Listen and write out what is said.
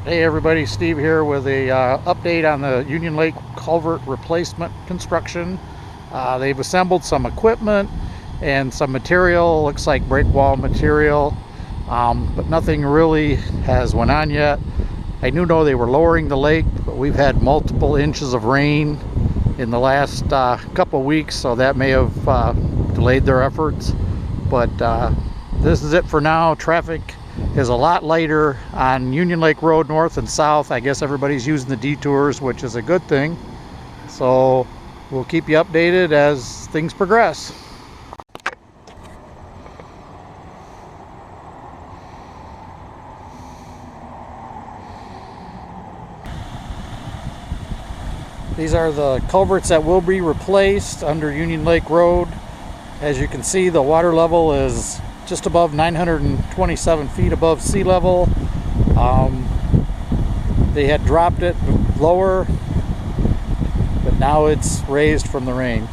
Hey everybody, Steve here with a update on the Union Lake culvert replacement construction. They've assembled some equipment and some material, looks like break wall material, but nothing really has went on yet. I know they were lowering the lake, but we've had multiple inches of rain in the last couple of weeks, so that may have delayed their efforts. But this is it for now. Traffic is a lot lighter on Union Lake Road north and south. I guess everybody's using the detours, which is a good thing. So we'll keep you updated as things progress. These are the culverts that will be replaced under Union Lake Road. As you can see, the water level is just above 927 feet above sea level. They had dropped it lower, but now it's raised from the rain.